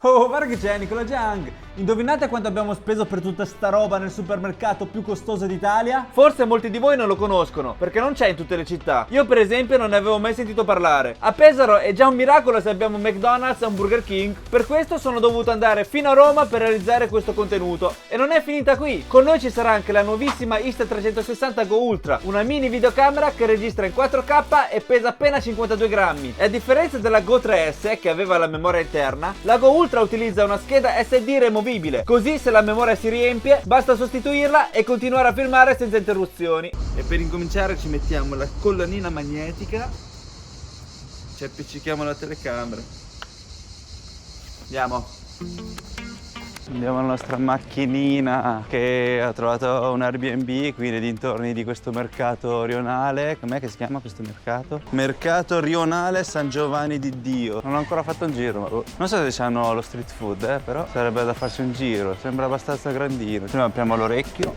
Oh, guarda che c'è Nicola Jung! Indovinate quanto abbiamo speso per tutta sta roba nel supermercato più costoso d'Italia? Forse molti di voi non lo conoscono, perché non c'è in tutte le città. Io per esempio non ne avevo mai sentito parlare. A Pesaro è già un miracolo se abbiamo un McDonald's e un Burger King. Per questo sono dovuto andare fino a Roma per realizzare questo contenuto. E non è finita qui. Con noi ci sarà anche la nuovissima Insta360 Go Ultra, una mini videocamera che registra in 4K e pesa appena 52 grammi. E a differenza della Go 3S, che aveva la memoria interna, la Go Ultra utilizza una scheda SD removibile. Così se la memoria si riempie, basta sostituirla e continuare a filmare senza interruzioni. E per incominciare ci mettiamo la collanina magnetica, ci appiccichiamo la telecamera. Andiamo. Andiamo alla nostra macchinina che ha trovato un Airbnb qui nei dintorni di questo mercato rionale. Com'è che si chiama questo mercato? Mercato rionale San Giovanni di Dio. Non ho ancora fatto un giro, ma non so se hanno lo street food, però sarebbe da farsi un giro. Sembra abbastanza grandino. Prima apriamo l'orecchio.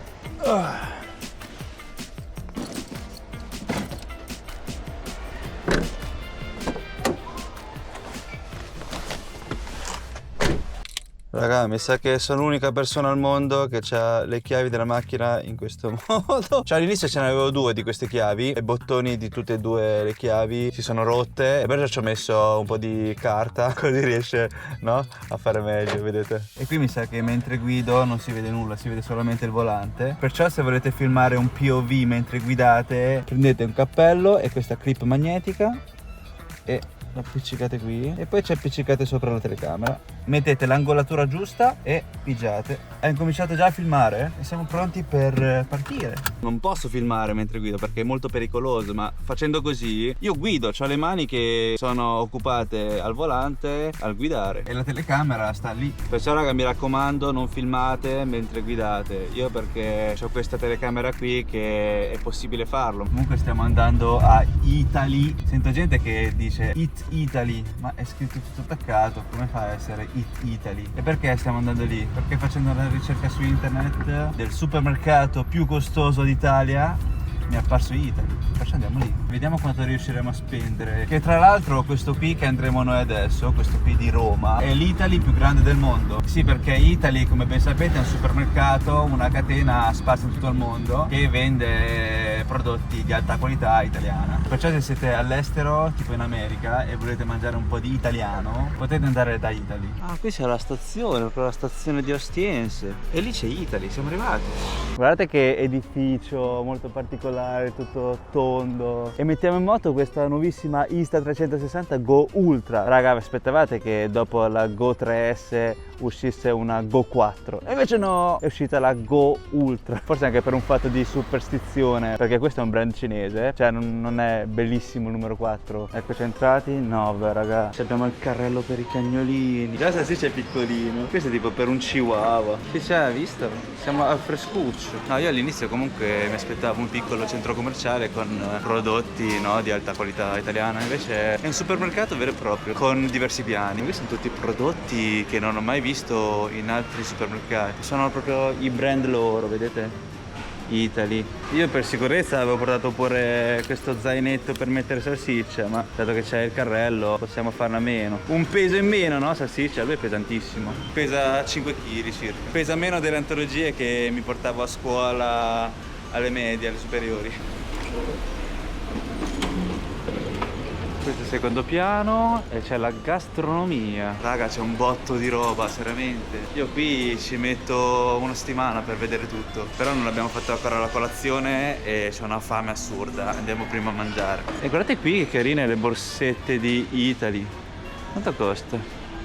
Raga, mi sa che sono l'unica persona al mondo che ha le chiavi della macchina in questo modo. Cioè all'inizio ce ne avevo due di queste chiavi e i bottoni di tutte e due le chiavi si sono rotte e perciò ci ho messo un po' di carta così riesce, no, a fare meglio, vedete? E qui mi sa che mentre guido non si vede nulla, si vede solamente il volante. Perciò se volete filmare un POV mentre guidate, prendete un cappello e questa clip magnetica e lo appiccicate qui e poi ci appiccicate sopra la telecamera, mettete l'angolatura giusta e pigiate. Hai incominciato già a filmare? E siamo pronti per partire. Non posso filmare mentre guido perché è molto pericoloso, ma facendo così io guido, ho le mani che sono occupate al volante al guidare e la telecamera sta lì. Perciò raga, mi raccomando, non filmate mentre guidate. Io perché ho questa telecamera qui che è possibile farlo. Comunque stiamo andando a Italy. Sento gente che dice It Italy, ma è scritto tutto attaccato, come fa a essere It Italy? E perché stiamo andando lì? Perché facendo una ricerca su internet del supermercato più costoso d'Italia mi è apparso Italy, perciò andiamo lì, vediamo quanto riusciremo a spendere. Che tra l'altro questo qui che andremo noi adesso, questo qui di Roma, è l'Italy più grande del mondo. Sì, perché Italy, come ben sapete, è un supermercato, una catena sparsa in tutto il mondo che vende prodotti di alta qualità italiana. Perciò se siete all'estero, tipo in America, e volete mangiare un po' di italiano, potete andare da Italy. Ah, qui c'è la stazione, proprio la stazione di Ostiense. E lì c'è Italy, siamo arrivati. Guardate che edificio molto particolare, tutto tondo. E mettiamo in moto questa nuovissima Insta360 Go Ultra. Raga, aspettavate che dopo la Go 3S uscisse una Go 4? E invece no, è uscita la Go Ultra. Forse anche per un fatto di superstizione, perché questo è un brand cinese, cioè non è bellissimo il numero 4. Eccoci entrati. No, beh raga, abbiamo il carrello per i cagnolini. Già salsiccia è piccolino, questo è tipo per un chihuahua. Sì, c'è, visto? Siamo al frescuccio. No, io all'inizio comunque mi aspettavo un piccolo centro commerciale con prodotti, no, di alta qualità italiana. Invece è un supermercato vero e proprio con diversi piani. Questi sono tutti prodotti che non ho mai visto in altri supermercati. Sono proprio i brand loro, vedete? Italy. Io per sicurezza avevo portato pure questo zainetto per mettere salsiccia, ma dato che c'è il carrello possiamo farne a meno. Un peso in meno, no? Salsiccia, lui è pesantissimo. Pesa 5 kg circa. Pesa meno delle antologie che mi portavo a scuola alle medie, alle superiori. Questo è il secondo piano e c'è la gastronomia. Raga, c'è un botto di roba, seriamente. Io qui ci metto una settimana per vedere tutto. Però non abbiamo fatto ancora la colazione e c'ho una fame assurda. Andiamo prima a mangiare. E guardate qui che carine le borsette di Italy. Quanto costa?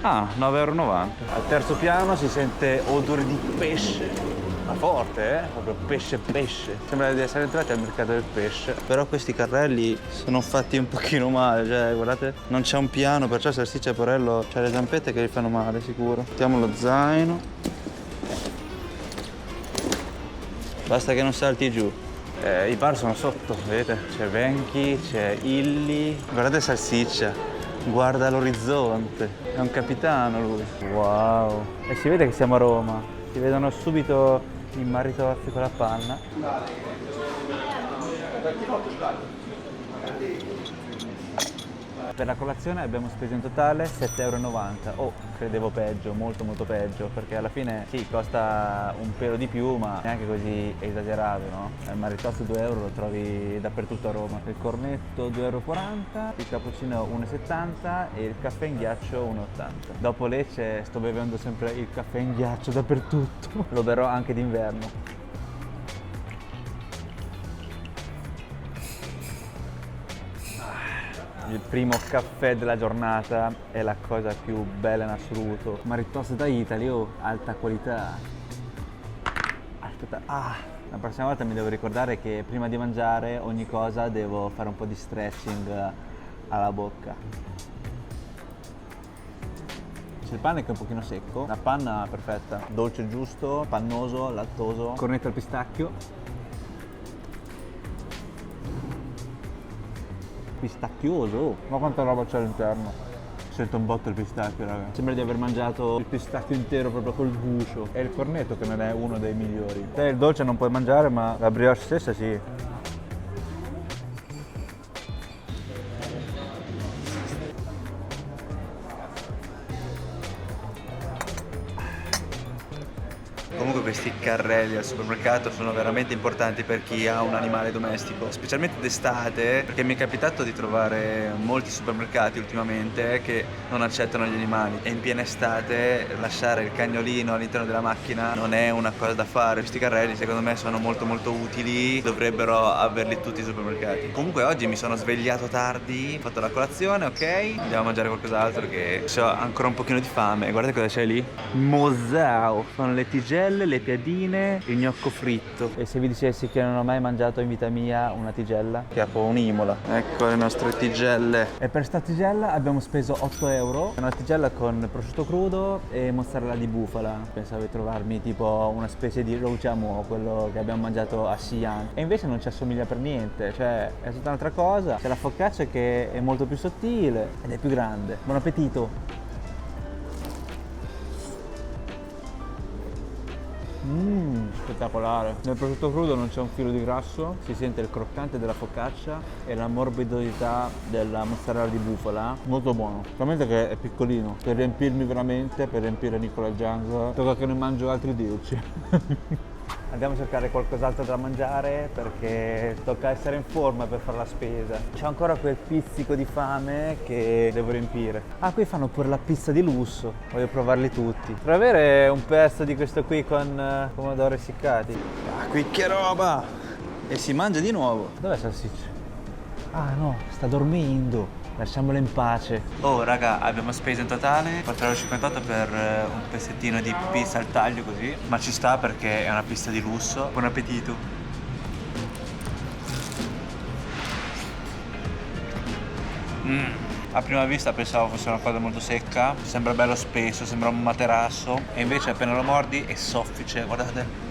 Ah, 9,90 €. Al terzo piano si sente odore di pesce. Ma forte, proprio pesce. Sembra di essere entrati al mercato del pesce. Però questi carrelli sono fatti un pochino male, cioè guardate, non c'è un piano, perciò salsiccia e porello c'ha le zampette che li fanno male, sicuro. Mettiamo lo zaino. Basta che non salti giù. I bar sono sotto, vedete? C'è Venchi, c'è Illy. Guardate salsiccia, guarda l'orizzonte. È un capitano lui. Wow. E si vede che siamo a Roma. Si vedono subito i maritozzi con la panna. Per la colazione abbiamo speso in totale 7,90 €. Oh, credevo peggio, molto molto peggio, perché alla fine sì, costa un pelo di più, ma neanche così esagerato, no? Il maritozzo 2 € lo trovi dappertutto a Roma. Il cornetto 2,40 €, il cappuccino 1,70 € e il caffè in ghiaccio 1,80 €. Dopo Lecce sto bevendo sempre il caffè in ghiaccio dappertutto. Lo berrò anche d'inverno. Il primo caffè della giornata è la cosa più bella in assoluto. Maritozzo da Italy, oh, alta qualità. Aspetta, la prossima volta mi devo ricordare che prima di mangiare ogni cosa devo fare un po' di stretching alla bocca. C'è il pane che è un pochino secco, la panna perfetta, dolce giusto, pannoso, lattoso, cornetto al pistacchio. Pistacchioso, oh. Ma quanta roba c'è all'interno. Sento un botto il pistacchio, raga. Sembra di aver mangiato il pistacchio intero proprio col guscio. E il cornetto che non è uno dei migliori. Te il dolce non puoi mangiare, ma la brioche stessa sì. Comunque questi carrelli al supermercato sono veramente importanti per chi ha un animale domestico, specialmente d'estate, perché mi è capitato di trovare molti supermercati ultimamente che non accettano gli animali e in piena estate lasciare il cagnolino all'interno della macchina non è una cosa da fare. Questi carrelli secondo me sono molto molto utili, dovrebbero averli tutti i supermercati. Comunque oggi mi sono svegliato tardi, ho fatto la colazione, ok, andiamo a mangiare qualcos'altro perché ho ancora un pochino di fame. Guardate cosa c'è lì, mosao, sono le tigelle, le piadine, il gnocco fritto. E se vi dicessi che non ho mai mangiato in vita mia una tigella? Tipo un'imola. Ecco le nostre tigelle. E per sta tigella abbiamo speso 8 €. È una tigella con prosciutto crudo e mozzarella di bufala. Pensavo di trovarmi tipo una specie di routiamo, quello che abbiamo mangiato a Xi'an. E invece non ci assomiglia per niente, cioè è tutta un'altra cosa. C'è la focaccia che è molto più sottile ed è più grande. Buon appetito! Spettacolare. Nel prosciutto crudo non c'è un filo di grasso, si sente il croccante della focaccia e la morbidità della mozzarella di bufala. Molto buono. Solamente che è piccolino. Per riempirmi veramente, per riempire Nicola Young, tocca che ne mangio altri 10. Andiamo a cercare qualcos'altro da mangiare perché tocca essere in forma per fare la spesa. C'ho ancora quel pizzico di fame che devo riempire. Ah, qui fanno pure la pizza di lusso, voglio provarli tutti. Per avere un pezzo di questo qui con pomodori essiccati. Ah, qui che roba! E si mangia di nuovo. Dov'è salsiccia? Ah no, sta dormendo. Lasciamola in pace. Oh raga, abbiamo speso in totale 4,58 € per un pezzettino di pizza al taglio così. Ma ci sta perché è una pizza di lusso. Buon appetito. A prima vista pensavo fosse una cosa molto secca. Sembra bello spesso, sembra un materasso. E invece appena lo mordi è soffice, guardate.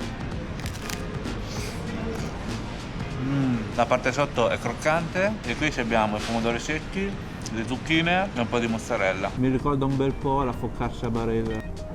La parte sotto è croccante e qui abbiamo i pomodori secchi, le zucchine e un po' di mozzarella. Mi ricorda un bel po' la focaccia barese.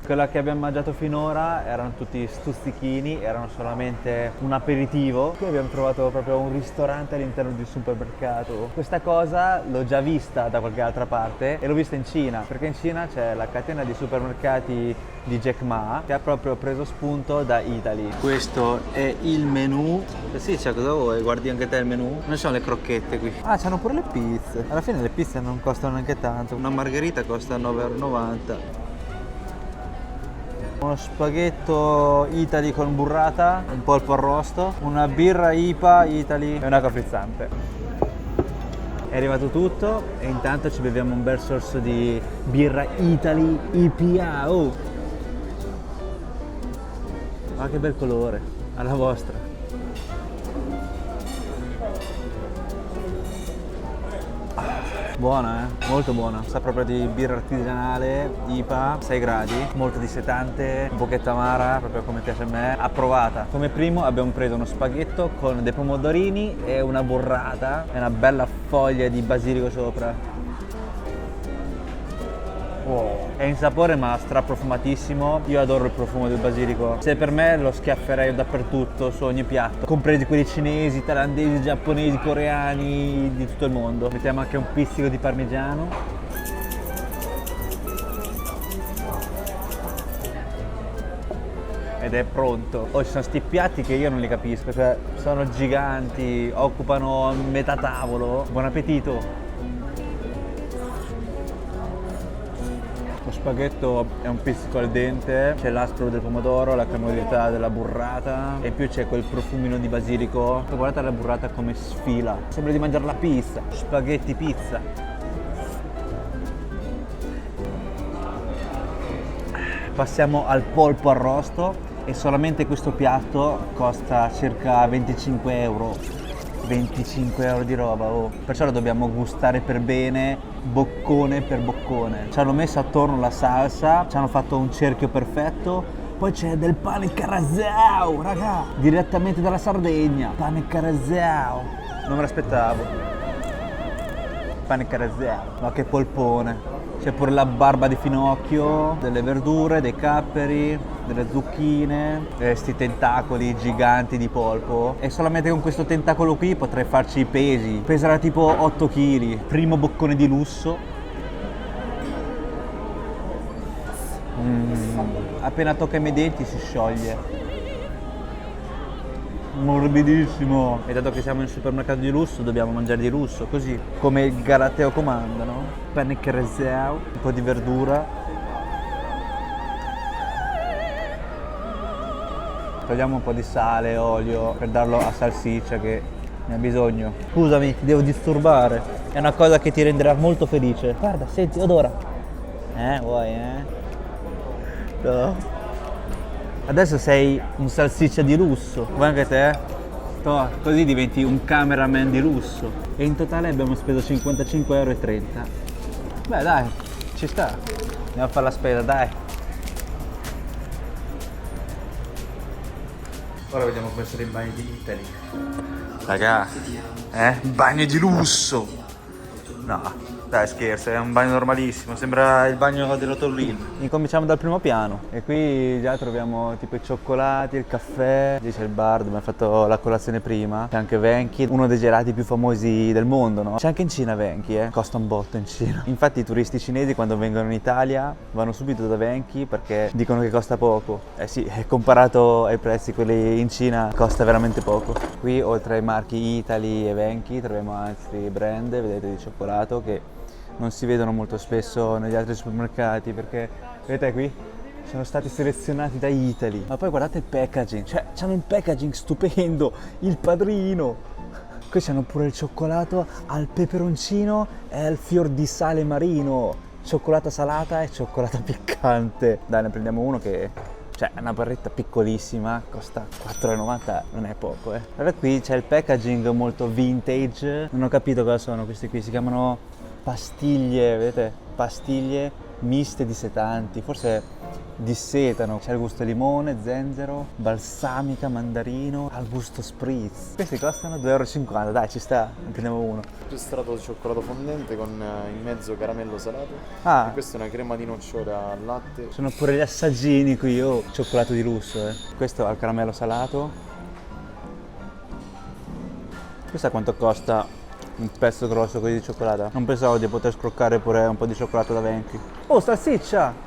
Quella che abbiamo mangiato finora erano tutti stuzzichini, erano solamente un aperitivo. Qui abbiamo trovato proprio un ristorante all'interno di un supermercato. Questa cosa l'ho già vista da qualche altra parte e l'ho vista in Cina, perché in Cina c'è la catena di supermercati di Jack Ma che ha proprio preso spunto da Italy. Questo è il menù. Sì, c'è, cosa vuoi? Guardi anche te il menù? Non sono le crocchette qui. Ah, c'hanno pure le pizze. Alla fine le pizze non costano neanche tanto. Una margherita costa 9,90 €. Uno spaghetto Italy con burrata, un polpo arrosto, una birra IPA Italy e una acqua frizzante. È arrivato tutto e intanto ci beviamo un bel sorso di birra Italy IPA. Oh! Ma che bel colore, alla vostra. Buona, molto buona. Sa proprio di birra artigianale, IPA, 6 gradi, molto dissetante, un pochetto amara, proprio come piace a me. Approvata. Come primo abbiamo preso uno spaghetto con dei pomodorini e una burrata e una bella foglia di basilico sopra. È in sapore ma straprofumatissimo. Io adoro il profumo del basilico. Se per me lo schiafferei dappertutto, su ogni piatto, compresi quelli cinesi, thailandesi, giapponesi, coreani, di tutto il mondo. Mettiamo anche un pizzico di parmigiano. Ed è pronto. Oh, ci sono sti piatti che io non li capisco, cioè sono giganti, occupano metà tavolo. Buon appetito! Lo spaghetto è un pizzico al dente, c'è l'aspro del pomodoro, la cremosità della burrata e in più c'è quel profumino di basilico. Guardate la burrata come sfila, sembra di mangiare la pizza, spaghetti pizza. Passiamo al polpo arrosto e solamente questo piatto costa circa 25 euro. 25 euro di roba, oh. Perciò lo dobbiamo gustare per bene, boccone per boccone. Ci hanno messo attorno la salsa, ci hanno fatto un cerchio perfetto. Poi c'è del pane carasau, raga, direttamente dalla Sardegna. Pane carasau, non me l'aspettavo. Pane carasau, ma che polpone. C'è pure la barba di finocchio, delle verdure, dei capperi, delle zucchine, questi tentacoli giganti di polpo. E solamente con questo tentacolo qui potrei farci i pesi. Peserà tipo 8 kg. Primo boccone di lusso. Appena tocca i miei denti si scioglie. Morbidissimo. E dato che siamo in un supermercato di lusso dobbiamo mangiare di lusso, così come il Galateo comanda, no? Pane carasau, un po' di verdura. Togliamo un po' di sale, olio per darlo a salsiccia che ne ha bisogno. Scusami, ti devo disturbare. È una cosa che ti renderà molto felice. Guarda, senti, odora. Vuoi, No. Adesso sei un salsiccia di lusso, vuoi anche te? Così diventi un cameraman di lusso. E in totale abbiamo speso 55,30 euro. Beh dai, ci sta. Andiamo a fare la spesa, dai. Ora vediamo come sono i bagni di Italy. Raga, bagno di lusso. No. Dai scherzo, è un bagno normalissimo, sembra il bagno dell'Hotel. Incominciamo dal primo piano e qui già troviamo tipo i cioccolati, il caffè, lì c'è il bar dove abbiamo fatto la colazione prima, c'è anche Venchi, uno dei gelati più famosi del mondo, no? C'è anche in Cina Venchi, costa un botto in Cina. Infatti i turisti cinesi quando vengono in Italia vanno subito da Venchi perché dicono che costa poco. Eh sì, comparato ai prezzi quelli in Cina costa veramente poco. Qui oltre ai marchi Italy e Venchi troviamo altri brand, vedete, di cioccolato che non si vedono molto spesso negli altri supermercati perché, vedete qui, sono stati selezionati da Italy. Ma poi guardate il packaging, cioè c'hanno il packaging stupendo, il padrino. Qui c'hanno pure il cioccolato al peperoncino e al fior di sale marino, cioccolata salata e cioccolata piccante. Dai, ne prendiamo uno che, cioè, è una barretta piccolissima, costa 4,90 €, non è poco, Allora qui c'è il packaging molto vintage, non ho capito cosa sono questi qui, si chiamano pastiglie, vedete? Pastiglie miste di setanti, forse dissetano. C'è il gusto limone, zenzero, balsamica, mandarino, al gusto spritz. Questi costano 2,50 €, dai ci sta, ne prendiamo uno. Più strato di cioccolato fondente con in mezzo caramello salato. Ah, E questa è una crema di nocciole al latte. sono pure gli assaggini qui, cioccolato di lusso, Questo al caramello salato. Questa quanto costa? Un pezzo grosso così di cioccolata. Non pensavo di poter scroccare pure un po' di cioccolato da Venchi. Oh, salsiccia!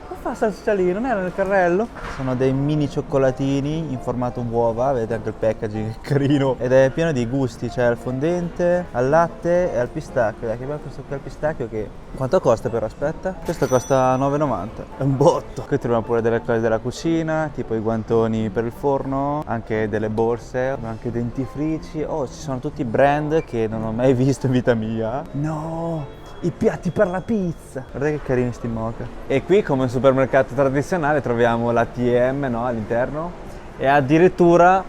Ma fa salsiccia lì? Non era nel carrello? Sono dei mini cioccolatini in formato uova, vedete anche il packaging è carino. Ed è pieno di gusti, c'è al fondente, al latte e al pistacchio. Dai, che bello questo qui al pistacchio che... Quanto costa però? Aspetta. Questo costa 9,90 €. È un botto. Qui troviamo pure delle cose della cucina, tipo i guantoni per il forno, anche delle borse, anche dentifrici. Oh, ci sono tutti brand che non ho mai visto in vita mia. No! I piatti per la pizza! Guardate che carini sti mocha. E qui, come un supermercato tradizionale, troviamo l'ATM, no, all'interno. E addirittura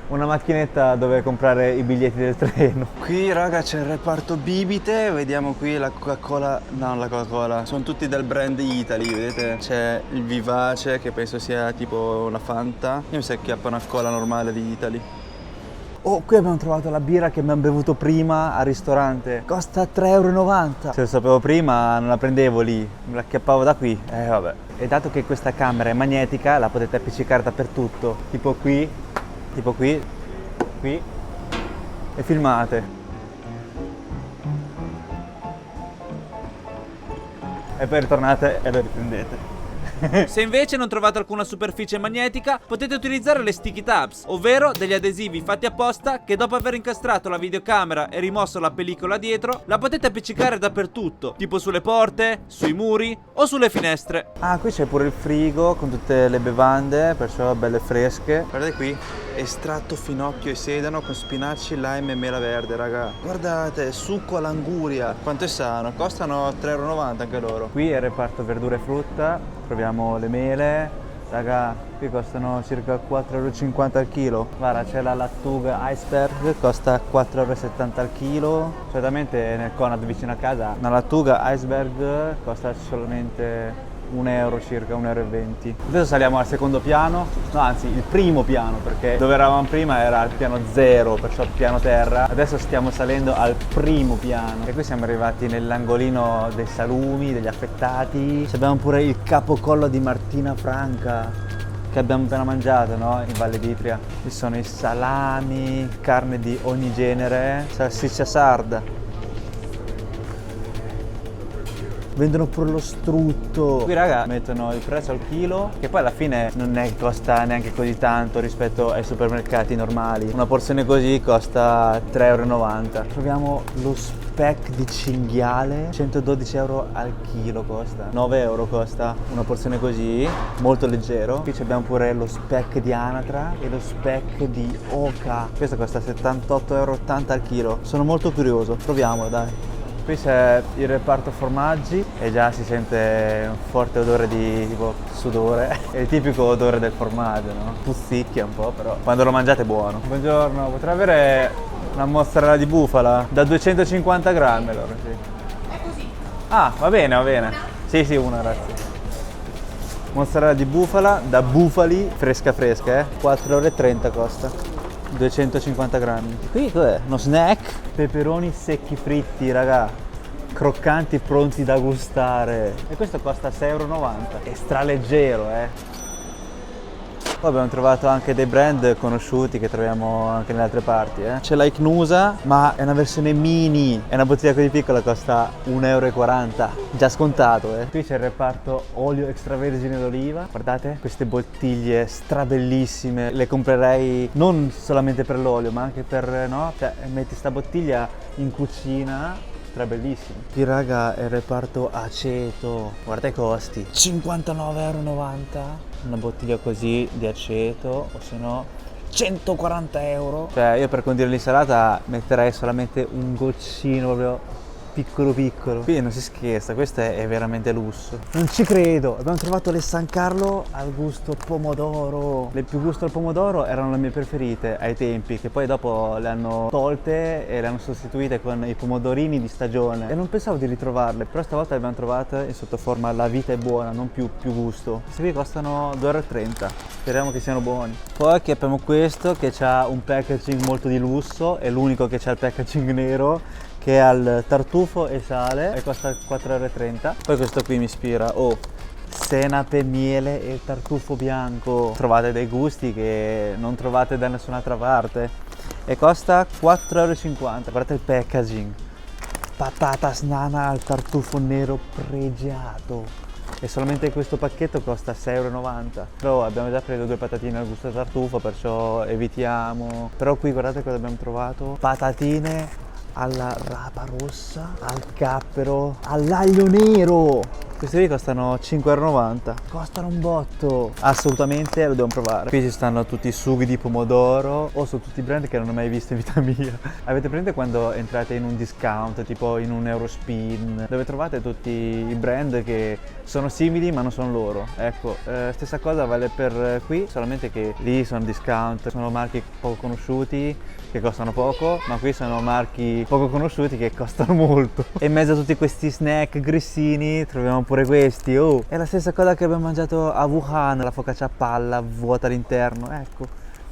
una macchinetta dove comprare i biglietti del treno. Qui raga c'è il reparto bibite, vediamo qui la Coca-Cola, no la Coca-Cola, sono tutti del brand Italy, vedete? C'è il Vivace che penso sia tipo una Fanta, io mi sa che è una cola normale di Italy. Oh, qui abbiamo trovato la birra che abbiamo bevuto prima al ristorante. Costa 3,90 €. Se lo sapevo prima non la prendevo lì, me la acchiappavo da qui. Vabbè. E dato che questa camera è magnetica, la potete appiccicare dappertutto. Tipo qui, qui. E filmate. E poi ritornate e lo riprendete. Se invece non trovate alcuna superficie magnetica, potete utilizzare le sticky tabs, ovvero degli adesivi fatti apposta che dopo aver incastrato la videocamera e rimosso la pellicola dietro, la potete appiccicare dappertutto, tipo sulle porte, sui muri o sulle finestre. Ah, qui c'è pure il frigo con tutte le bevande, perciò belle fresche. Guardate qui, estratto finocchio e sedano con spinaci, lime e mela verde, raga. Guardate, succo all'anguria. Quanto è sano? Costano 3,90 € anche loro. Qui è il reparto verdura e frutta, troviamo le mele, raga, qui costano circa 4,50 € al chilo. Guarda, c'è la lattuga iceberg, costa 4,70 € al chilo. Solitamente nel Conad vicino a casa una lattuga iceberg costa solamente 1 euro circa, 1,20 €. Adesso saliamo al secondo piano, no anzi il primo piano, perché dove eravamo prima era al piano 0, perciò il piano terra. Adesso stiamo salendo al primo piano e qui siamo arrivati nell'angolino dei salumi, degli affettati. Abbiamo pure il capocollo di Martina Franca che abbiamo appena mangiato, no? In Valle d'Itria. Ci sono i salami, carne di ogni genere, salsiccia sarda. Vendono pure lo strutto. Qui raga mettono il prezzo al chilo, che poi alla fine non è che costa neanche così tanto rispetto ai supermercati normali. Una porzione così costa 3,90 €. Troviamo lo speck di cinghiale, 112 € al chilo costa. 9 € costa una porzione così, molto leggero. Qui abbiamo pure lo speck di anatra e lo speck di oca. Questo costa 78,80 € al chilo. Sono molto curioso, proviamolo dai. Qui c'è il reparto formaggi e già si sente un forte odore di tipo sudore. È il tipico odore del formaggio, no? Puzzicchia un po', però quando lo mangiate è buono. Buongiorno, potrei avere una mozzarella di bufala da 250 grammi allora, sì. È così. Ah, va bene, va bene. Sì, sì, una, grazie. Mozzarella di bufala da bufali, fresca fresca, 4,30 € costa. 250 grammi. Qui cos'è? Uno snack? Peperoni secchi fritti, raga. Croccanti pronti da gustare. E questo costa 6,90 €. È straleggero, Poi abbiamo trovato anche dei brand conosciuti che troviamo anche nelle altre parti, C'è la Icnusa, ma è una versione mini. È una bottiglia così piccola, costa 1,40 €. Già scontato, Qui c'è il reparto olio extravergine d'oliva. Guardate queste bottiglie strabellissime. Le comprerei non solamente per l'olio, ma anche per, no? Cioè, metti sta bottiglia in cucina. Bellissimo. Qui raga è il reparto aceto, guarda i costi, 59,90 € una bottiglia così di aceto, o se no 140 €. Cioè io per condire l'insalata metterei solamente un goccino proprio piccolo piccolo. Qui non si scherza, questo è veramente lusso. Non ci credo, abbiamo trovato le San Carlo al gusto pomodoro. Le più gusto al pomodoro erano le mie preferite ai tempi, che poi dopo le hanno tolte e le hanno sostituite con i pomodorini di stagione. E non pensavo di ritrovarle, però stavolta le abbiamo trovate in sottoforma la vita è buona, non più gusto. Questi qui costano 2,30 €. Speriamo che siano buoni. Poi qui abbiamo questo che ha un packaging molto di lusso, è l'unico che ha il packaging nero, che è al tartufo e sale e costa 4,30 €. Poi questo qui mi ispira, senape, miele e tartufo bianco. Trovate dei gusti che non trovate da nessun'altra parte e costa 4,50 €. Guardate il packaging, patatas nana al tartufo nero pregiato. E solamente questo pacchetto costa 6,90 €. Però abbiamo già preso 2 patatine al gusto tartufo, perciò evitiamo. Però qui guardate cosa abbiamo trovato: patatine alla rapa rossa, al cappero, all'aglio nero. Questi qui costano 5,90 €. Costano un botto. Assolutamente lo dobbiamo provare. Qui ci stanno tutti i sughi di pomodoro. Sono tutti brand che non ho mai visto in vita mia. Avete presente quando entrate in un discount, tipo in un Eurospin, dove trovate tutti i brand che sono simili ma non sono loro? Ecco, stessa cosa vale per qui, solamente che lì sono discount, sono marchi poco conosciuti che costano poco, ma qui sono marchi poco conosciuti che costano molto. E in mezzo a tutti questi snack grissini troviamo pure questi. È la stessa cosa che abbiamo mangiato a Wuhan, la focaccia a palla vuota all'interno, ecco.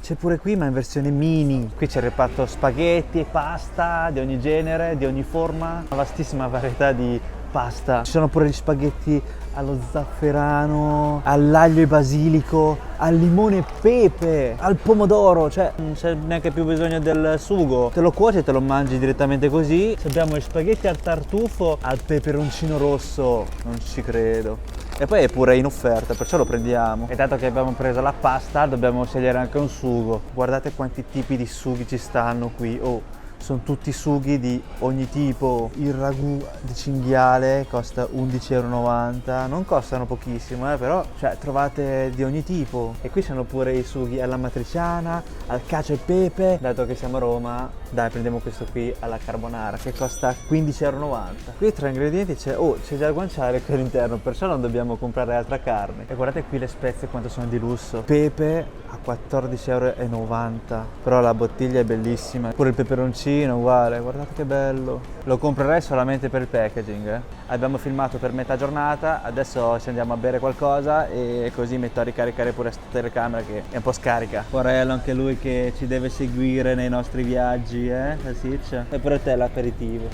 C'è pure qui, ma in versione mini. Qui c'è il reparto spaghetti e pasta di ogni genere, di ogni forma. Una vastissima varietà di pasta. Ci sono pure gli spaghetti allo zafferano, all'aglio e basilico, al limone e pepe, al pomodoro, cioè non c'è neanche più bisogno del sugo. Te lo cuoci e te lo mangi direttamente così. Abbiamo gli spaghetti al tartufo, al peperoncino rosso, non ci credo. E poi è pure in offerta, perciò lo prendiamo. E dato che abbiamo preso la pasta, dobbiamo scegliere anche un sugo. Guardate quanti tipi di sughi ci stanno qui. Oh, sono tutti sughi di ogni tipo. Il ragù di cinghiale costa 11,90 €. Non costano pochissimo, però cioè, trovate di ogni tipo. E qui sono pure i sughi alla matriciana, al cacio e pepe. Dato che siamo a Roma, dai, prendiamo questo qui alla carbonara che costa 15,90 €. Qui tra ingredienti c'è già il guanciale qui all'interno, perciò non dobbiamo comprare altra carne. E guardate qui le spezie quanto sono di lusso. Pepe a 14,90 €, però la bottiglia è bellissima. Pure il peperoncino uguale, guardate che bello. Lo comprerei solamente per il packaging. Abbiamo filmato per metà giornata, adesso ci andiamo a bere qualcosa e così metto a ricaricare pure questa telecamera che è un po' scarica. Porello anche lui che ci deve seguire nei nostri viaggi, Salsiccia. E per te l'aperitivo.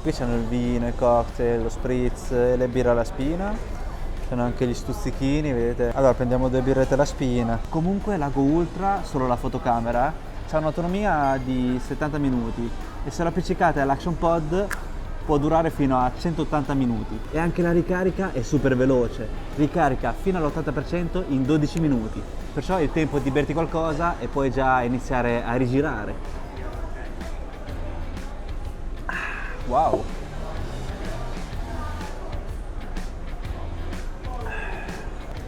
Qui c'hanno il vino, i cocktail, lo spritz e le birre alla spina. Sono anche gli stuzzichini, vedete? Allora prendiamo 2 birrette alla spina. Comunque la Go Ultra, solo la fotocamera, c'ha un'autonomia di 70 minuti e se lo appiccicate all'Action Pod può durare fino a 180 minuti. E anche la ricarica è super veloce, ricarica fino all'80% in 12 minuti. Perciò è il tempo di berti qualcosa e poi già iniziare a rigirare. Wow!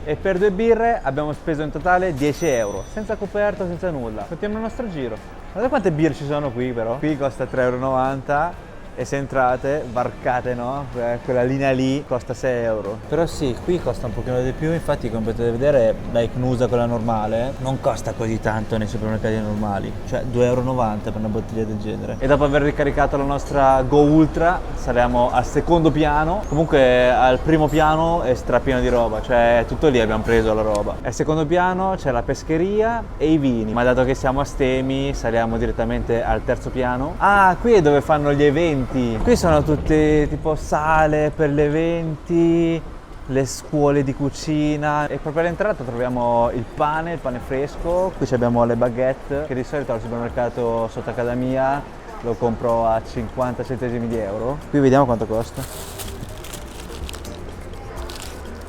E per 2 birre abbiamo speso in totale 10 €, senza coperto, senza nulla. Facciamo il nostro giro. Guardate quante birre ci sono qui però. Qui costa 3,90 € e se entrate, varcate, no? Quella linea lì costa 6 €. Però sì, qui costa un pochino di più, infatti come potete vedere la Icnusa, quella normale, non costa così tanto nei supermercati normali. Cioè 2,90 € per una bottiglia del genere. E dopo aver ricaricato la nostra Go Ultra, saliamo al secondo piano. Comunque al primo piano è strapieno di roba, cioè tutto lì abbiamo preso la roba. Al secondo piano c'è la pescheria e i vini, ma dato che siamo a Stemi, saliamo direttamente al terzo piano. Ah, qui è dove fanno gli eventi. Qui sono tutte tipo sale per gli eventi, le scuole di cucina e proprio all'entrata troviamo il pane fresco. Qui abbiamo le baguette che di solito al supermercato sotto casa mia lo compro a 50 centesimi di euro. Qui vediamo quanto costa.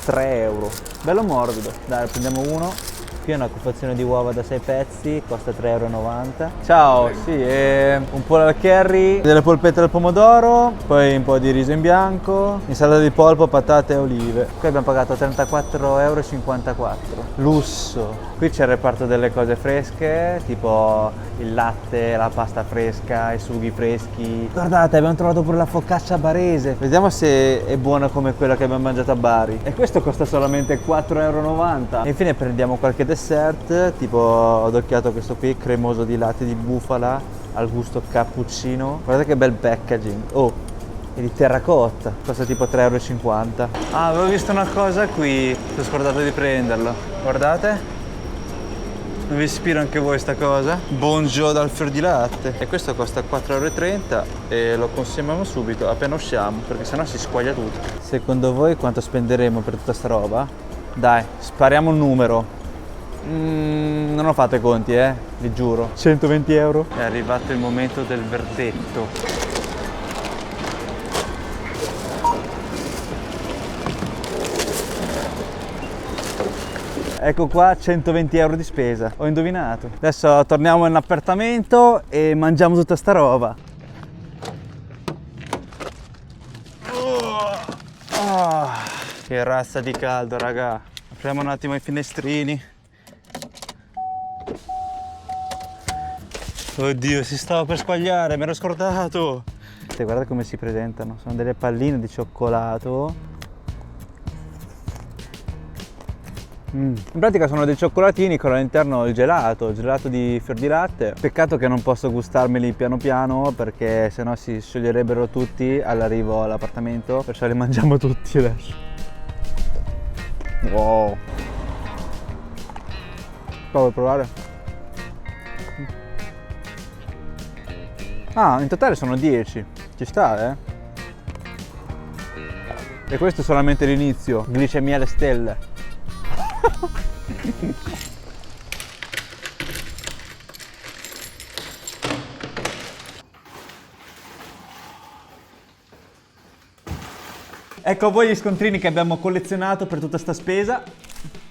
3 €. Bello morbido. Dai, prendiamo uno. Qui è una confezione di uova da 6 pezzi, costa 3,90 €. Ciao, sì, un po' al curry, delle polpette al pomodoro, poi un po' di riso in bianco, insalata di polpo, patate e olive. Qui abbiamo pagato 34,54 €. Lusso. Qui c'è il reparto delle cose fresche, tipo il latte, la pasta fresca, i sughi freschi. Guardate, abbiamo trovato pure la focaccia barese. Vediamo se è buona come quella che abbiamo mangiato a Bari. E questo costa solamente 4,90 €. E infine prendiamo qualche dessert, tipo ho adocchiato questo qui, cremoso di latte di bufala al gusto cappuccino. Guardate che bel packaging. Oh, è di terracotta, costa tipo 3,50 €. Ah, avevo visto una cosa qui, ho scordato di prenderlo. Guardate. Non vi ispira anche voi sta cosa? Bonjour dal fior di latte. E questo costa 4,30 € e lo consumiamo subito appena usciamo, perché sennò si squaglia tutto. Secondo voi quanto spenderemo per tutta sta roba? Dai, spariamo un numero. Non ho fatto i conti, vi giuro. 120 €. È arrivato il momento del verdetto. Ecco qua, 120 € di spesa. Ho indovinato. Adesso torniamo in appartamento e mangiamo tutta sta roba. Che razza di caldo, raga. Apriamo un attimo i finestrini. Oddio, si stava per squagliare, mi ero scordato. Guardate come si presentano. Sono delle palline di cioccolato. In pratica sono dei cioccolatini con all'interno il gelato di fior di latte. Peccato che non posso gustarmeli piano piano perché sennò si scioglierebbero tutti all'arrivo all'appartamento, perciò li mangiamo tutti adesso. Wow. Vuoi provare? Ah, in totale sono 10. Ci sta, E questo è solamente l'inizio. Glicemia alle stelle. Ecco a voi gli scontrini che abbiamo collezionato per tutta sta spesa.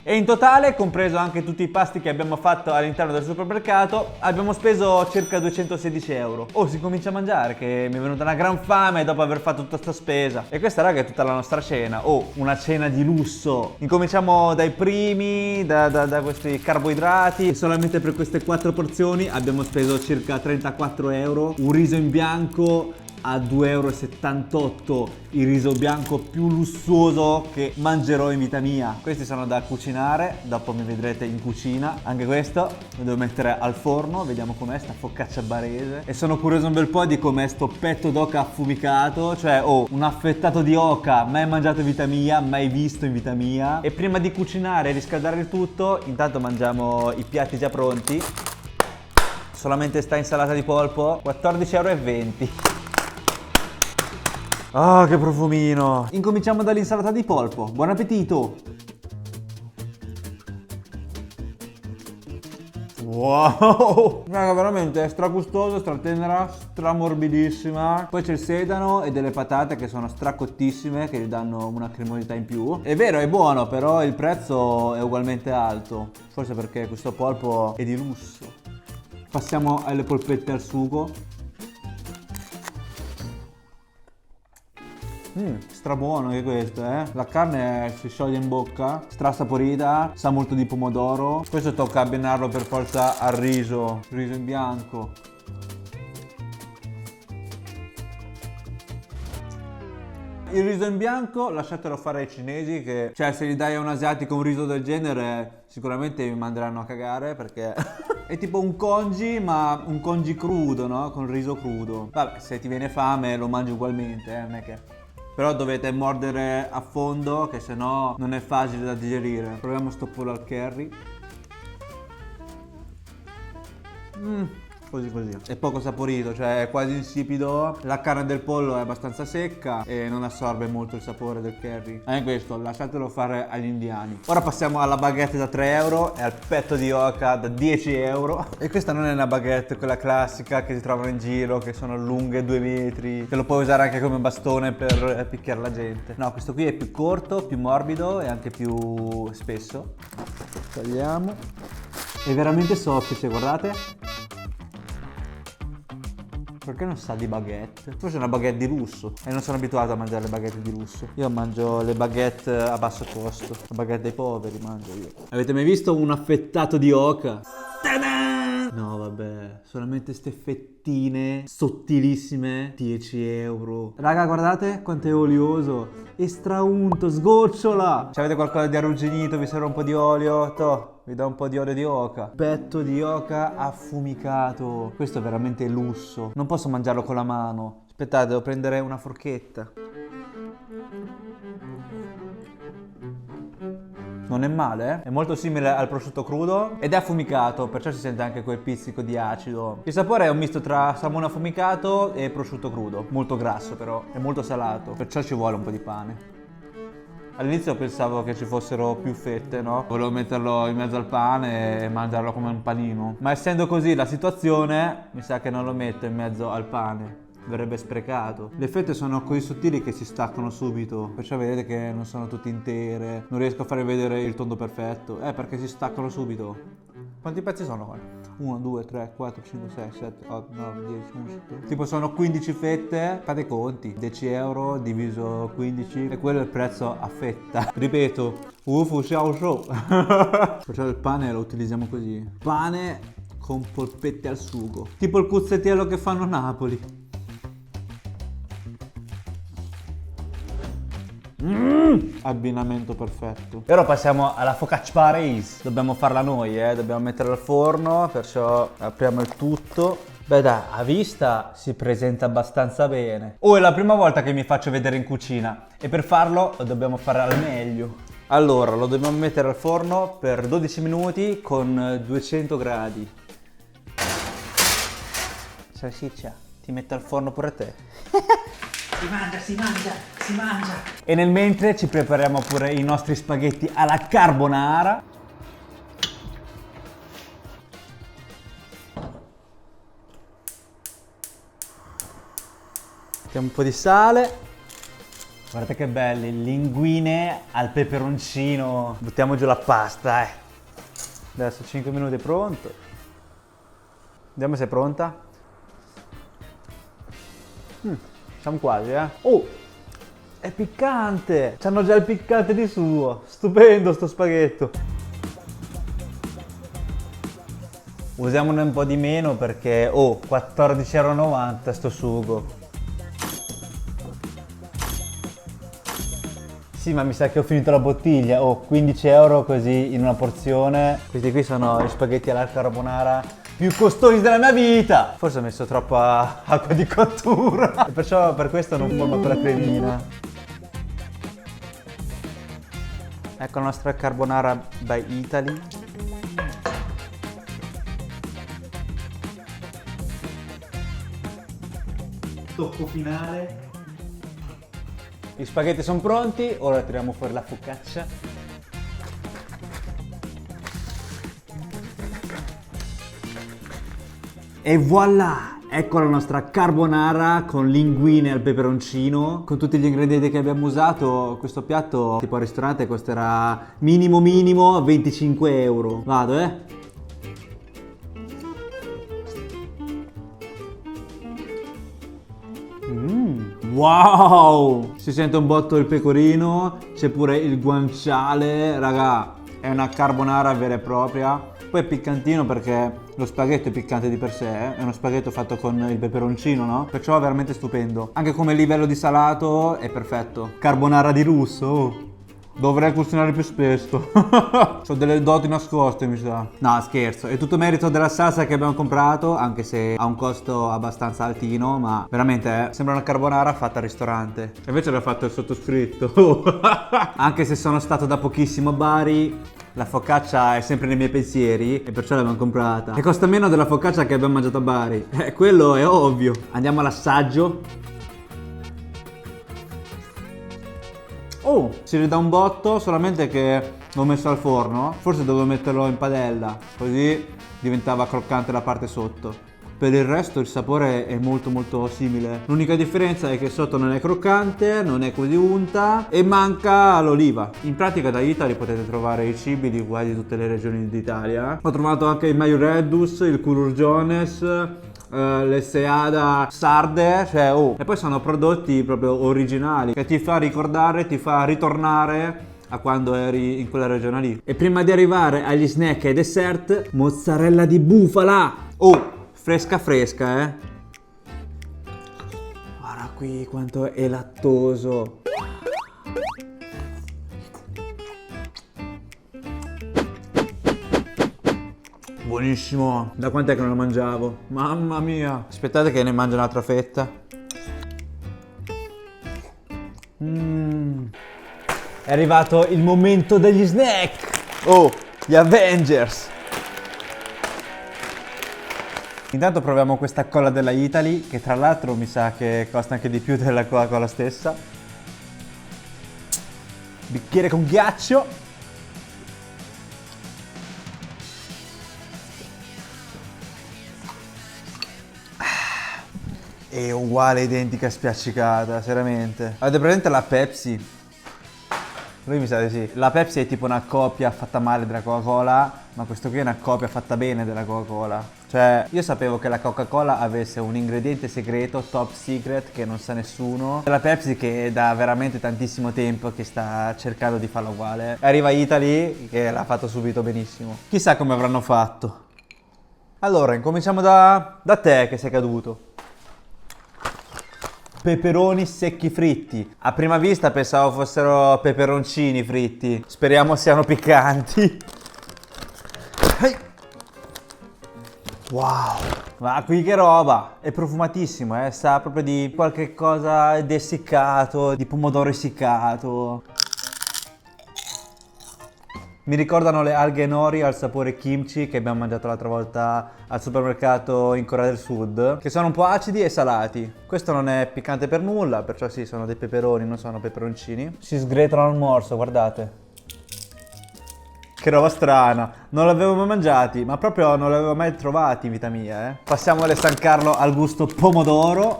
E in totale, compreso anche tutti i pasti che abbiamo fatto all'interno del supermercato, abbiamo speso circa 216 euro. Oh, si comincia a mangiare, che mi è venuta una gran fame dopo aver fatto tutta sta spesa. E questa, raga, è tutta la nostra cena. Oh, una cena di lusso. Incominciamo dai primi, da questi carboidrati. E solamente per queste 4 porzioni abbiamo speso circa 34 euro. Un riso in bianco a 2,78 euro, il riso bianco più lussuoso che mangerò in vita mia. Questi sono da cucinare, dopo mi vedrete in cucina. Anche questo lo devo mettere al forno, vediamo com'è sta focaccia barese. E sono curioso un bel po' di com'è sto petto d'oca affumicato, cioè un affettato di oca mai mangiato in vita mia, mai visto in vita mia. E prima di cucinare e riscaldare il tutto, intanto mangiamo i piatti già pronti. Solamente sta insalata di polpo, 14,20 euro. Ah, che profumino! Incominciamo dall'insalata di polpo. Buon appetito! Wow! Raga, veramente è stragustoso, stratenera, stramorbidissima. Poi c'è il sedano e delle patate che sono stracottissime, che gli danno una cremosità in più. È vero, è buono, però il prezzo è ugualmente alto. Forse perché questo polpo è di lusso. Passiamo alle polpette al sugo. Strabuono anche questo, La carne si scioglie in bocca, strasaporita, sa molto di pomodoro. Questo tocca abbinarlo per forza al riso in bianco. Il riso in bianco lasciatelo fare ai cinesi, che cioè se gli dai a un asiatico un riso del genere sicuramente mi manderanno a cagare, perché è tipo un congee, ma un congee crudo, no? Con il riso crudo. Vabbè, se ti viene fame lo mangi ugualmente, non è che... Però dovete mordere a fondo, che sennò non è facile da digerire. Proviamo sto pollo al curry. Così. È poco saporito, cioè è quasi insipido. La carne del pollo è abbastanza secca e non assorbe molto il sapore del curry. Anche questo, lasciatelo fare agli indiani. Ora passiamo alla baguette da 3 euro e al petto di oca da 10 euro. E questa non è una baguette, quella classica che si trovano in giro, che sono lunghe 2 metri, che lo puoi usare anche come bastone per picchiare la gente. No, questo qui è più corto, più morbido e anche più spesso. Tagliamo. È veramente soffice, guardate. Perché non sa di baguette? Forse è una baguette di lusso e non sono abituato a mangiare le baguette di lusso. Io mangio le baguette a basso costo. La baguette dei poveri mangio io. Avete mai visto un affettato di oca? Ta-da! No vabbè, solamente ste fettine sottilissime, 10 euro. Raga, guardate quanto è olioso. È straunto, sgocciola. Se avete qualcosa di arrugginito, vi serve un po' di olio, toh, vi do un po' di olio di oca. Petto di oca affumicato. Questo è veramente lusso. Non posso mangiarlo con la mano. Aspettate, devo prendere una forchetta. Non è male, È molto simile al prosciutto crudo ed è affumicato, perciò si sente anche quel pizzico di acido. Il sapore è un misto tra salmone affumicato e prosciutto crudo. Molto grasso però, è molto salato, perciò ci vuole un po' di pane. All'inizio pensavo che ci fossero più fette, no? Volevo metterlo in mezzo al pane e mangiarlo come un panino. Ma essendo così la situazione, mi sa che non lo metto in mezzo al pane. Verrebbe sprecato. Le fette sono così sottili che si staccano subito, perciò vedete che non sono tutte intere. Non riesco a farvi vedere il tondo perfetto, perché si staccano subito. Quanti pezzi sono qua? 1, 2, 3, 4, 5, 6, 7, 8, 9, 10, 11, 12. Tipo sono 15 fette, fate i conti. 10 euro diviso 15 e quello è il prezzo a fetta. Ripeto, ufu xiao shou. Perciò il pane lo utilizziamo così. Pane con polpette al sugo. Tipo il cuzzettiello che fanno a Napoli. Abbinamento perfetto. E ora passiamo alla focaccia Paris. Dobbiamo farla noi, dobbiamo metterla al forno, perciò apriamo il tutto. Beh dai, a vista si presenta abbastanza bene. Oh, è la prima volta che mi faccio vedere in cucina e per farlo lo dobbiamo fare al meglio. Allora, lo dobbiamo mettere al forno per 12 minuti con 200 gradi. Salsiccia, ti metto al forno pure te. Si mangia. E nel mentre ci prepariamo pure i nostri spaghetti alla carbonara. Mettiamo un po' di sale. Guardate che belli, linguine al peperoncino. Buttiamo giù la pasta, Adesso 5 minuti è pronto. Vediamo se è pronta. Siamo quasi, Oh! È piccante! C'hanno già il piccante di suo. Stupendo sto spaghetto. Usiamone un po' di meno perché, 14,90 € sto sugo. Sì, ma mi sa che ho finito la bottiglia. 15 € così in una porzione. Questi qui sono gli spaghetti alla carbonara più costosi della mia vita. Forse ho messo troppa acqua di cottura. E perciò per questo non forma quella cremina. Ecco la nostra carbonara by Italy. Tocco finale. Gli spaghetti sono pronti, ora tiriamo fuori la focaccia. E voilà! Ecco la nostra carbonara con linguine al peperoncino. Con tutti gli ingredienti che abbiamo usato, questo piatto tipo al ristorante costerà minimo 25 €. Vado, Wow! Si sente un botto il pecorino, c'è pure il guanciale, raga, è una carbonara vera e propria. Poi è piccantino perché lo spaghetto è piccante di per sé, è uno spaghetto fatto con il peperoncino, no? Perciò è veramente stupendo. Anche come livello di salato è perfetto. Carbonara di russo, dovrei cucinare più spesso. Ho delle doti nascoste, mi sa. No, scherzo. È tutto merito della salsa che abbiamo comprato, anche se ha un costo abbastanza altino, ma veramente sembra una carbonara fatta al ristorante. E invece l'ha fatto il sottoscritto. Anche se sono stato da pochissimo a Bari, la focaccia è sempre nei miei pensieri e perciò l'abbiamo comprata. E costa meno della focaccia che abbiamo mangiato a Bari. Quello è ovvio. Andiamo all'assaggio. Si ridà un botto, solamente che l'ho messo al forno. Forse dovevo metterlo in padella, così diventava croccante la parte sotto. Per il resto il sapore è molto simile. L'unica differenza è che sotto non è croccante, non è così unta e manca l'oliva. In pratica da Italy potete trovare i cibi di quasi tutte le regioni d'Italia. Ho trovato anche il Maio Reddus, il Culurgiones, le Seada sarde, e poi sono prodotti proprio originali che ti fa ricordare, ti fa ritornare a quando eri in quella regione lì. E prima di arrivare agli snack e dessert, mozzarella di bufala, fresca, guarda qui quanto è lattoso. Buonissimo. Da quant'è che non lo mangiavo? Mamma mia. Aspettate che ne mangio un'altra fetta. È arrivato il momento degli snack. Gli Avengers. Intanto proviamo questa colla della Italy, che tra l'altro mi sa che costa anche di più della Coca-Cola stessa. Bicchiere con ghiaccio. È uguale, identica, spiaccicata, seriamente. Avete presente la Pepsi? Lui mi sa di sì. La Pepsi è tipo una copia fatta male della Coca-Cola, ma questo qui è una copia fatta bene della Coca-Cola. Cioè, io sapevo che la Coca-Cola avesse un ingrediente segreto, top secret, che non sa nessuno. La Pepsi che è da veramente tantissimo tempo che sta cercando di farla uguale. Arriva Italy che l'ha fatto subito benissimo. Chissà come avranno fatto. Allora, incominciamo da te che sei caduto. Peperoni secchi fritti. A prima vista pensavo fossero peperoncini fritti. Speriamo siano piccanti. Wow, ma qui che roba! È profumatissimo, sa proprio di qualche cosa di essiccato, di pomodoro essiccato. Mi ricordano le alghe nori al sapore kimchi che abbiamo mangiato l'altra volta al supermercato in Corea del Sud, che sono un po' acidi e salati. Questo non è piccante per nulla, perciò sì, sono dei peperoni, non sono peperoncini. Si sgretolano al morso, guardate. Che roba strana, non l'avevo mai mangiati, ma proprio non l'avevo mai trovati in vita mia, Passiamo alle San Carlo al gusto pomodoro.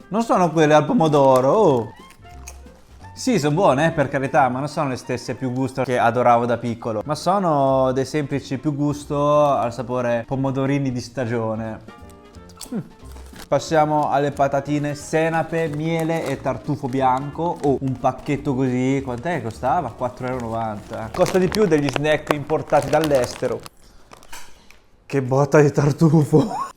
Non sono quelle al pomodoro, oh. Sì, sono buone, per carità, ma non sono le stesse più gusto che adoravo da piccolo. Ma sono dei semplici più gusto al sapore pomodorini di stagione. Passiamo alle patatine senape, miele e tartufo bianco. Oh, un pacchetto così, quant'è che costava? 4,90 €. Costa di più degli snack importati dall'estero. Che botta di tartufo!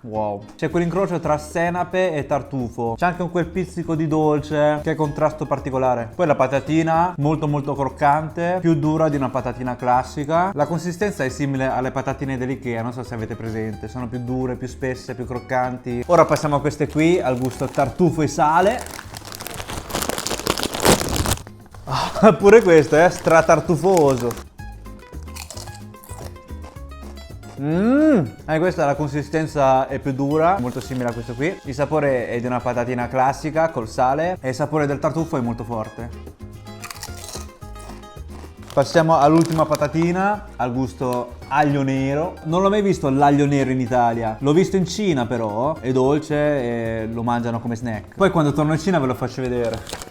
Wow. C'è quell'incrocio tra senape e tartufo. C'è anche quel pizzico di dolce. Che contrasto particolare. Poi la patatina molto molto croccante, più dura di una patatina classica. La consistenza è simile alle patatine dell'Ikea, non so se avete presente. Sono più dure, più spesse, più croccanti. Ora passiamo a queste qui, al gusto tartufo e sale. Pure questo è stratartufoso. Questa la consistenza è più dura, molto simile a questo qui. Il sapore è di una patatina classica col sale e il sapore del tartufo è molto forte. Passiamo all'ultima patatina, al gusto aglio nero. Non l'ho mai visto l'aglio nero in Italia, l'ho visto in Cina però, è dolce e lo mangiano come snack. Poi quando torno in Cina ve lo faccio vedere.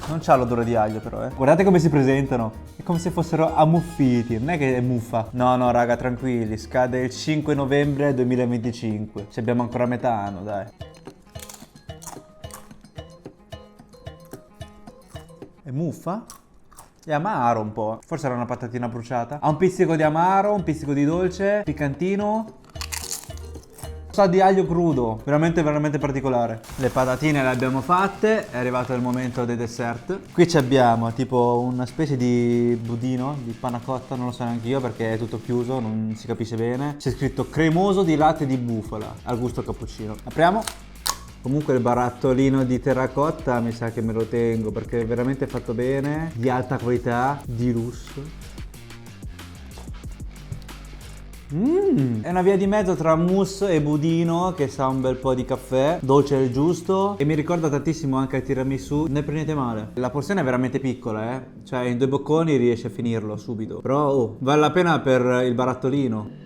Non c'ha l'odore di aglio però, Guardate come si presentano. È come se fossero ammuffiti. Non è che è muffa. No, raga, tranquilli. Scade il 5 novembre 2025. Ci abbiamo ancora metà anno, dai. È muffa? È amaro un po'. Forse era una patatina bruciata. Ha un pizzico di amaro, un pizzico di dolce, piccantino. Sa di aglio crudo, veramente veramente particolare. Le patatine le abbiamo fatte, è arrivato il momento dei dessert. Qui ci abbiamo tipo una specie di budino, di panna cotta, non lo so neanche io perché è tutto chiuso, non si capisce bene. C'è scritto cremoso di latte di bufala, al gusto cappuccino. Apriamo. Comunque il barattolino di terracotta mi sa che me lo tengo perché è veramente fatto bene, di alta qualità, di lusso. È una via di mezzo tra mousse e budino che sa un bel po' di caffè, dolce il giusto e mi ricorda tantissimo anche il tiramisù, ne prendete male. La porzione è veramente piccola, cioè in 2 bocconi riesci a finirlo subito, però vale la pena per il barattolino.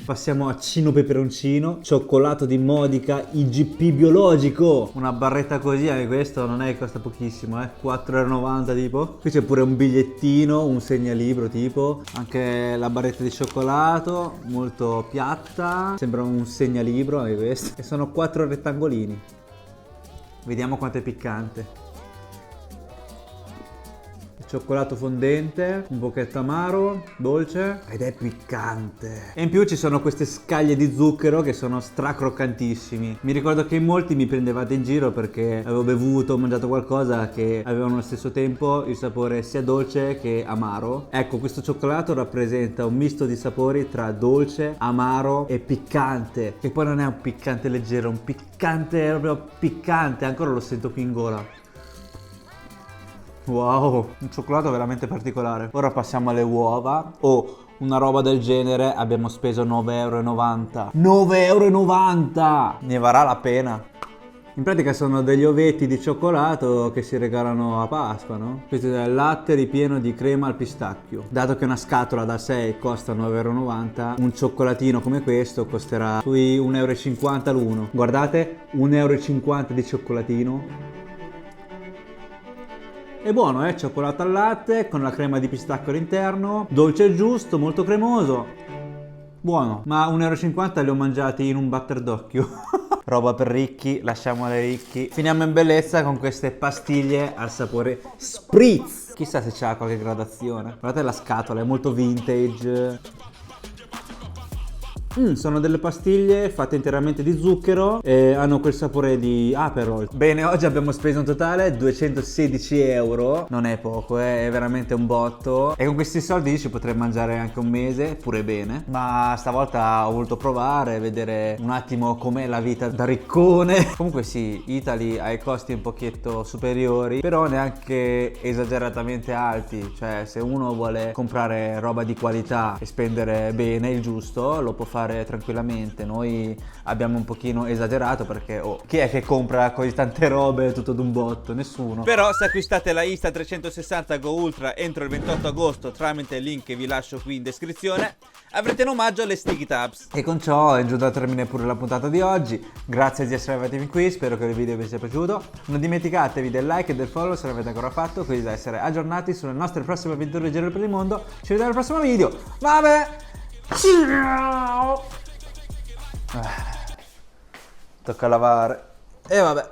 Passiamo a Cino Peperoncino, cioccolato di Modica IGP biologico. Una barretta così, anche questo non è che costa pochissimo, 4,90 € tipo. Qui c'è pure un bigliettino, un segnalibro tipo. Anche la barretta di cioccolato, molto piatta. Sembra un segnalibro anche questo. E sono 4 rettangolini. Vediamo quanto è piccante. Cioccolato fondente, un pochetto amaro, dolce ed è piccante. E in più ci sono queste scaglie di zucchero che sono stracroccantissimi. Mi ricordo che in molti mi prendevate in giro perché avevo bevuto o mangiato qualcosa che avevano allo stesso tempo il sapore sia dolce che amaro. Ecco, questo cioccolato rappresenta un misto di sapori tra dolce, amaro e piccante. Che poi non è un piccante leggero, un piccante proprio piccante, ancora lo sento qui in gola. Wow, un cioccolato veramente particolare. Ora passiamo alle uova. Una roba del genere abbiamo speso 9,90 €. 9,90 €! Ne varrà la pena. In pratica sono degli ovetti di cioccolato che si regalano a Pasqua, no? Questo è il latte ripieno di crema al pistacchio. Dato che una scatola da 6 costa 9,90 €, un cioccolatino come questo costerà sui 1,50 € l'uno. Guardate, 1,50 € di cioccolatino. È buono, cioccolato al latte con la crema di pistacchio all'interno, dolce e giusto, molto cremoso. Buono, ma 1,50 € li ho mangiati in un batter d'occhio. Roba per ricchi, lasciamola ai ricchi. Finiamo in bellezza con queste pastiglie al sapore spritz. Chissà se c'ha qualche gradazione. Guardate la scatola, è molto vintage. Sono delle pastiglie fatte interamente di zucchero e hanno quel sapore di Aperol. Bene, oggi abbiamo speso un totale 216 euro. Non è poco, è veramente un botto. E con questi soldi ci potrei mangiare anche un mese, pure bene. Ma stavolta ho voluto provare, vedere un attimo com'è la vita da riccone. Comunque sì, Italy ha i costi un pochetto superiori, però neanche esageratamente alti. Cioè, se uno vuole comprare roba di qualità e spendere bene, il giusto, lo può fare tranquillamente. Noi abbiamo un pochino esagerato perché chi è che compra così tante robe tutto d'un botto? Nessuno. Però se acquistate la Insta360 Go Ultra entro il 28 agosto tramite il link che vi lascio qui in descrizione, avrete in omaggio le Sticky Tabs. E con ciò è giunta al termine pure la puntata di oggi. Grazie di essere arrivati fin qui, spero che il video vi sia piaciuto. Non dimenticatevi del like e del follow se non l'avete ancora fatto, così da essere aggiornati sulle nostre prossime avventure in giro per il mondo. Ci vediamo al prossimo video. Vabbè, ciao. Tocca lavare. E vabbè.